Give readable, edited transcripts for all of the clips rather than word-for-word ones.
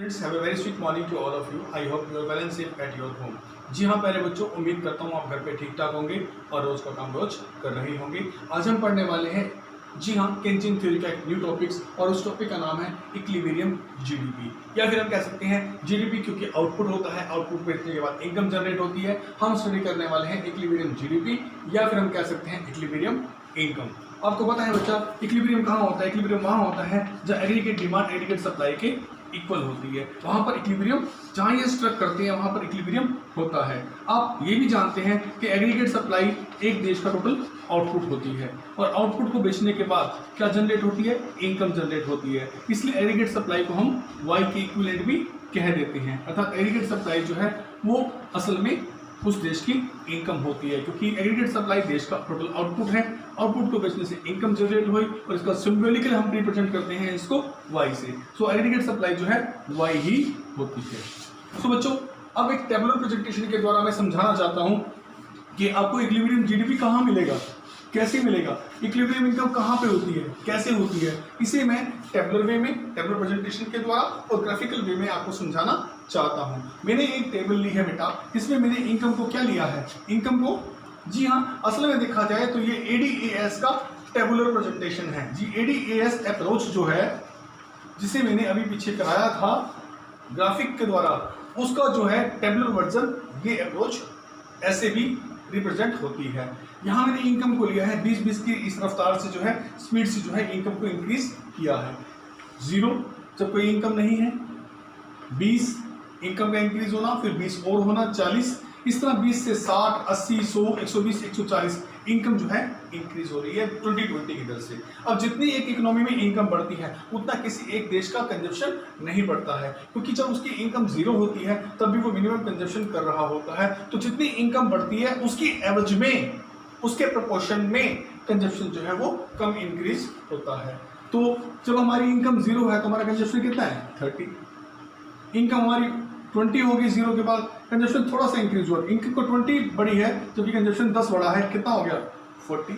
Friends, have a very sweet morning to all of you. I hope you are well and safe at your home. जी हाँ प्यारे बच्चों, उम्मीद करता हूँ आप घर पे ठीक ठाक होंगे और रोज का काम रोज कर रहे होंगे। आज हम पढ़ने वाले हैं जी हाँ केंजिन थ्योरी का एक न्यू टॉपिक्स और उस टॉपिक का नाम है इक्विलिब्रियम जीडीपी, या फिर हम कह सकते हैं जीडीपी, क्योंकि आउटपुट होता है, आउटपुट बेचने के बाद इनकम जनरेट होती है। हम स्टडी करने वाले हैं इक्विलिब्रियम जीडीपी, या फिर हम कह सकते हैं इक्विलिब्रियम इनकम। आपको पता है बच्चा, इक्विलिब्रियम कहाँ होता है? इक्विलिब्रियम वहाँ होता है जहाँ एग्रीगेट डिमांड एग्रीगेट सप्लाई के इक्वल होती है, वहाँ पर इक्विलिब्रियम, जहाँ ये स्ट्रक करते हैं वहाँ पर इक्विलिब्रियम होता है। आप ये भी जानते हैं कि एग्रीगेट सप्लाई एक देश का टोटल आउटपुट होती है, और आउटपुट को बेचने के बाद क्या जनरेट होती है? इनकम जनरेट होती है। इसलिए एग्रीगेट सप्लाई को हम वाई के इक्विवेलेंट भी कह देते हैं, अर्थात एग्रीगेट सप्लाई जो है वो असल में उस देश की इनकम होती है, क्योंकि एग्रीगेट सप्लाई देश का टोटल आउटपुट है। आउटपुट को बेचने से इनकम जनरेट हुई और इसका सिंबॉलिकली हम रिप्रेजेंट करते हैं इसको वाई से। सो एग्रीगेट सप्लाई जो है वाई ही होती है। सो बच्चों, अब एक टेबुलर प्रेजेंटेशन के द्वारा मैं समझाना चाहता हूं कि आपको इक्विलिब्रियम जीडीपी कहाँ मिलेगा, कैसे मिलेगा, इक्विलिब्रियम इनकम कहाँ पे होती है, कैसे होती है। इसे मैं टेबुलर वे में, टेबुलर प्रेजेंटेशन के द्वारा और ग्राफिकल वे में आपको समझाना चाहता हूँ। मैंने एक टेबल ली है बेटा, इसमें मैंने इनकम को क्या लिया है? इनकम को, जी हाँ, असल में देखा जाए तो ये एडीएएस का टेबुलर प्रेजेंटेशन है जी। एडीएएस अप्रोच जो है, जिसे मैंने अभी पीछे कराया था ग्राफिक के द्वारा, उसका जो है टेबुलर वर्जन, ये अप्रोच ऐसे भी रिप्रेजेंट होती है। यहाँ मैंने इनकम को लिया है 20-20 की इस रफ्तार से, जो है स्पीड से जो है इनकम को इंक्रीज किया है। 0 जब कोई इनकम नहीं है, 20 इनकम का इंक्रीज होना, फिर 20 और होना 40, इस तरह 20 से 60, 80, 100, 120, 140 इनकम जो है इंक्रीज हो रही है 2020 की दर से। अब जितनी एक इकोनॉमी में इनकम बढ़ती है उतना किसी एक देश का कंजप्शन नहीं बढ़ता है, क्योंकि जब उसकी इनकम 0 होती है तब भी वो मिनिमम कंजप्शन कर रहा होता है। तो जितनी इनकम बढ़ती है उसकी एवरेज में, उसके प्रोपोर्शन में कंजप्शन जो है वो कम इंक्रीज होता है। तो जब हमारी इनकम 0 है तो हमारा कंजप्शन कितना है? 30। इनकम हमारी 20 होगी 0 के बाद, कंजप्शन थोड़ा सा इंक्रीज हुआ, इनकम को 20 बड़ी है जबकि कंजप्शन 10 बढ़ा है, कितना हो गया? 40।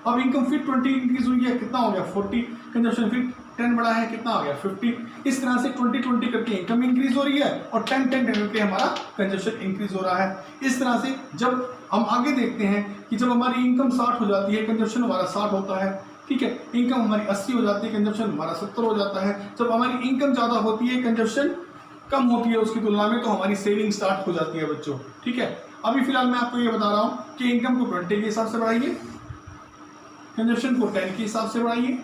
अब इनकम फिर 20 इंक्रीज हुई है, कितना हो गया? 40। कंजप्शन फिर 10 बढ़ा है, कितना हो गया? 50। इस तरह से 20-20 करके इनकम इंक्रीज हो रही है और 10-10 करके हमारा कंजप्शन इंक्रीज हो रहा है। इस तरह से जब हम आगे देखते हैं कि जब हमारी इनकम 60 हो जाती है, कंजप्शन हमारा 60 होता है, ठीक है, इनकम हमारी 80 हो जाती है, कंजप्शन हमारा 70 हो जाता है। जब हमारी इनकम ज़्यादा होती है, कंजप्शन कम होती है उसकी तुलना में, तो हमारी सेविंग स्टार्ट हो जाती है बच्चों, ठीक है। अभी फिलहाल मैं आपको ये बता रहा हूँ कि इनकम को 20 के हिसाब से बढ़ाइए, कंजप्शन को 10 के हिसाब से बढ़ाइए,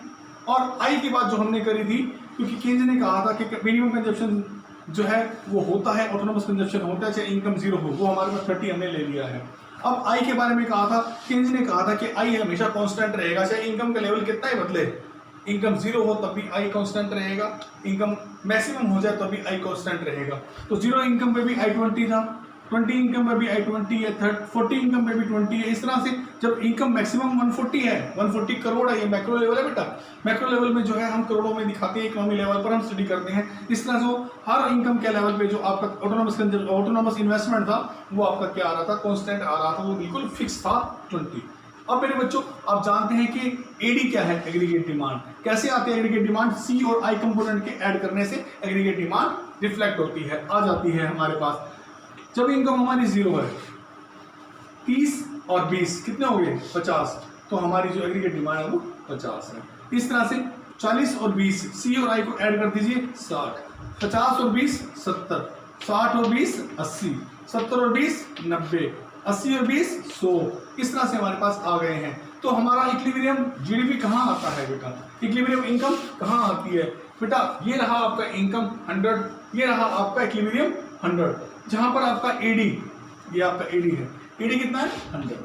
और आई की बात जो हमने करी थी, क्योंकि केंज ने कहा था कि मिनिमम कंजप्शन जो है वो होता है, ऑटोनोमस कंजप्शन होता है चाहे इनकम 0 हो, वो हमारे पास 30 हमने ले लिया है। अब आई के बारे में कहा था, केंज ने कहा था कि आई हमेशा कांस्टेंट रहेगा, चाहे इनकम का लेवल कितना ही बदले, इनकम 0 हो तब भी आई कांस्टेंट रहेगा, इनकम मैक्सिमम हो जाए तब भी आई कांस्टेंट रहेगा। तो 0 इनकम पे भी आई 20 था, 20 इनकम पे भी आई 20 है, 40 इनकम पे भी 20 है। इस तरह से जब इनकम मैक्सिमम 140 है, 140 करोड़ है, ये मैक्रो लेवल है बेटा, मैक्रो लेवल में जो है हम करोड़ों में दिखाते हैं, इकोनॉमी लेवल पर हम स्टडी करते हैं। इस तरह से हर इनकम के लेवल पे जो आपका ऑटोनोमस इन्वेस्टमेंट था वो आपका क्या आ रहा था? कांस्टेंट आ रहा था, वो बिल्कुल फिक्स था 20। अब मेरे बच्चों, आप जानते हैं कि एडी क्या है? Aggregate demand. कैसे आती है एग्रीगेट डिमांड? सी और आई कंपोनेंट के ऐड करने से एग्रीगेट डिमांड रिफ्लेक्ट होती है, आ जाती है हमारे पास। जब इनकम हमारी 0 है, 30 और 20 कितने हो गए? 50, तो हमारी जो एग्रीगेट डिमांड है वो 50 है। इस तरह से 40 और 20, सी और आई को ऐड कर दीजिए, 60, 50 और 20 70, 60 और 20 80, 70 और 20 90, 80 और 20 100। इस तरह से हमारे पास आ गए हैं। तो हमारा इक्विलिब्रियम जीडीपी कहाँ आता है बेटा? इक्विलिब्रियम इनकम कहाँ आती है बेटा? ये रहा आपका इनकम 100, ये रहा आपका इक्विलिब्रियम 100, जहां पर आपका एडी, ये आपका एडी है, एडी कितना है? 100।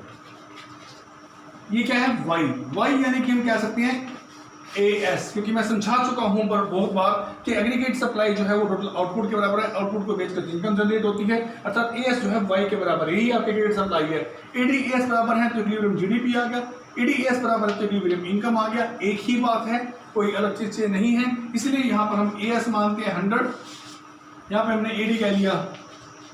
ये क्या है? वाई। वाई यानी कि हम कह सकते हैं एएस, क्योंकि मैं समझा चुका हूं पर बहुत बार कि एग्रीगेट सप्लाई जो है वो टोटल आउटपुट के बराबर है, आउटपुट को बेचकर इनकम जनरेट होती है, अर्थात एएस जो है वाई के बराबर है, यही आपकी एग्रीगेट सप्लाई है। एडीएस बराबर है तो इक्विलिब्रियम जीडीपी आ गया, एडीएस बराबर है तो इक्विलिब्रियम इनकम आ गया, एक ही बात है, कोई अलग चीज से नहीं है। इसलिए यहाँ पर हम एएस मानते हैं 100, यहाँ पे हमने एडी कह लिया,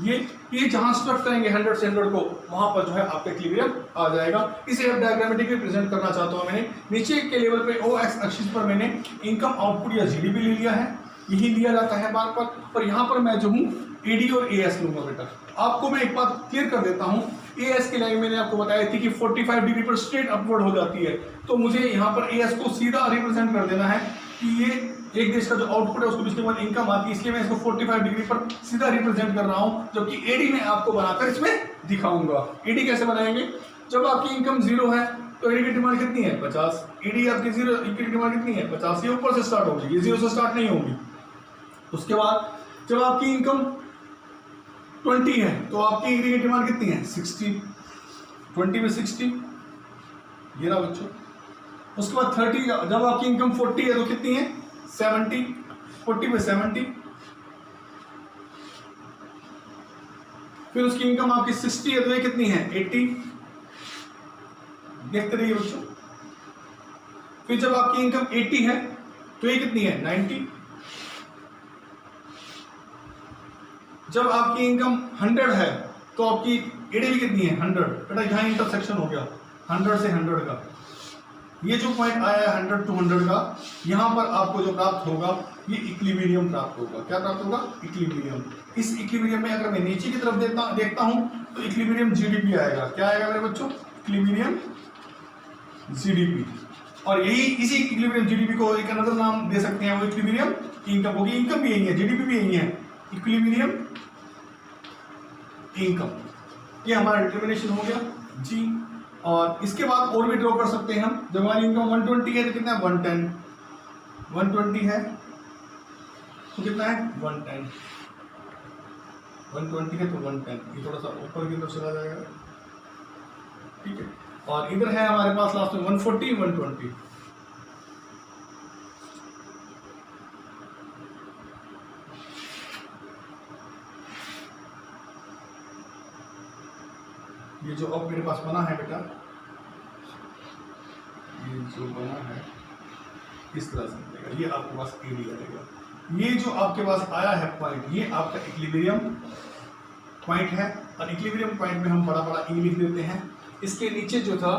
ये जहां स्ट्रक करेंगे 100 से 100 को, वहां पर जो है आपका इक्विलिब्रियम आ जाएगा। इसे अब डायग्रामेटिकली प्रेजेंट करना चाहता हूं। मैंने नीचे के लेवल पे ओ एक्स एक्सिस पर मैंने इनकम आउटपुट या जीडीपी ले लिया है, यही लिया जाता है बार बार। और यहाँ पर मैं जो हूँ एडी और एएस लूंगा बेटा। आपको मैं एक बात क्लियर कर देता हूँ, एएस की लाइन मैंने आपको बताई थी कि 45 डिग्री पर स्ट्रेट अपवर्ड हो जाती है, तो मुझे यहाँ पर एएस को सीधा रिप्रेजेंट कर देना है कि ये एक देश का जो आउटपुट है उसको पिछले बार इनकम आती है, इसलिए मैं इसको 45 डिग्री पर सीधा रिप्रेजेंट कर रहा हूँ, जबकि एडी में आपको बनाकर इसमें दिखाऊंगा। एडी कैसे बनाएंगे, जब आपकी इनकम 0 है तो एडी की डिमांड कितनी है 50, एडी आपकी 0 की डिमांड कितनी है 50, ये ऊपर से स्टार्ट होगी, ये 0 से स्टार्ट नहीं होगी। उसके बाद जब आपकी इनकम 20 है तो आपकी एडी की डिमांड कितनी है 60, 20 में 60 ये रहा बच्चों। उसके बाद 30, जब आपकी इनकम 40 है तो कितनी है 70, 40 में 70। फिर उसकी इनकम आपकी 60 है तो ये कितनी है 80, देखते रहिए बच्चों। फिर जब आपकी इनकम 80 है तो ये कितनी है 90। जब आपकी इनकम 100 है तो आपकी एडी भी कितनी है 100। बेटा यहाँ इंटरसेक्शन हो गया 100 से 100 का, ये जो पॉइंट आया है 100 to 100 का, यहाँ पर आपको जो प्राप्त होगा ये इक्विलिब्रियम प्राप्त होगा। क्या प्राप्त होगा इक्विलिब्रियम। इस इक्विलिब्रियम में अगर मैं नीचे की तरफ देखता हूँ तो इक्विलिब्रियम जीडीपी आएगा। क्या आएगा मेरे बच्चों इक्विलिब्रियम जीडीपी। और यही इसी इक्विलिब्रियम जीडीपी को एक अनदर नाम दे सकते हैं, वो इक्विलिब्रियम इनकम होगी। इनकम भी यही है, जीडीपी भी यही है, इक्विलिब्रियम इनकम। ये हमारा डिटर्मिनेशन हो गया जी। और इसके बाद और भी ड्रॉ कर सकते हैं हम। जब हमारी इनकम 120 है तो कितना है 110, 120 है तो कितना है 110, 120 है तो 110, ये थोड़ा सा ऊपर की तरफ चला जाएगा, ठीक है। और इधर है हमारे पास लास्ट में 140, 120। ये जो अब मेरे पास बना है बेटा, ये जो बना है इस तरह से मिलेगा, ये आपके पास एडी आएगा। ये जो आपके पास आया है पॉइंट, ये आपका इक्विलिब्रियम पॉइंट है। और इक्विलिब्रियम पॉइंट में हम बड़ा बड़ा ई लिख देते हैं। इसके नीचे जो था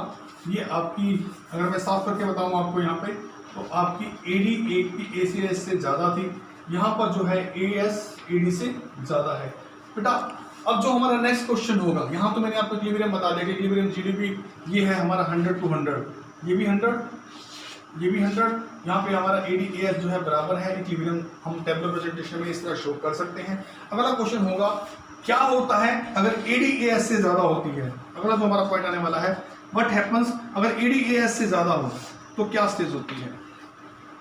ये आपकी, अगर मैं साफ करके बताऊँ आपको यहाँ पे, तो आपकी एडी की एसीएस से ज़्यादा थी, यहाँ पर जो है एएस एडी से ज़्यादा है बेटा। अब जो हमारा नेक्स्ट क्वेश्चन होगा, यहाँ तो मैंने आपको इक्विलिब्रियम बता दिया कि इक्विलिब्रियम जीडीपी ये है हमारा 100 to 100, ये भी 100, ये भी 100। यहाँ पे हमारा एडी एएस जो है बराबर है इक्विलिब्रियम। हम टेबलर प्रेजेंटेशन में इस तरह शो कर सकते हैं। अगला क्वेश्चन होगा क्या होता है अगर एडी एएस से ज़्यादा होती है। अगला जो हमारा पॉइंट आने वाला है, व्हाट हैपन्स अगर एडी एएस से ज़्यादा हो तो क्या स्टेज होती है।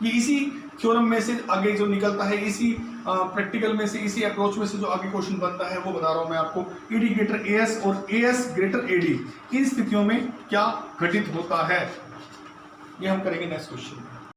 ये इसी थ्योरम में से आगे जो निकलता है, इसी प्रैक्टिकल में से, इसी अप्रोच में से जो आगे क्वेश्चन बनता है वो बता रहा हूँ मैं आपको। एडी ग्रेटर एएस और एएस ग्रेटर एडी, इन स्थितियों में क्या घटित होता है, ये हम करेंगे नेक्स्ट क्वेश्चन में।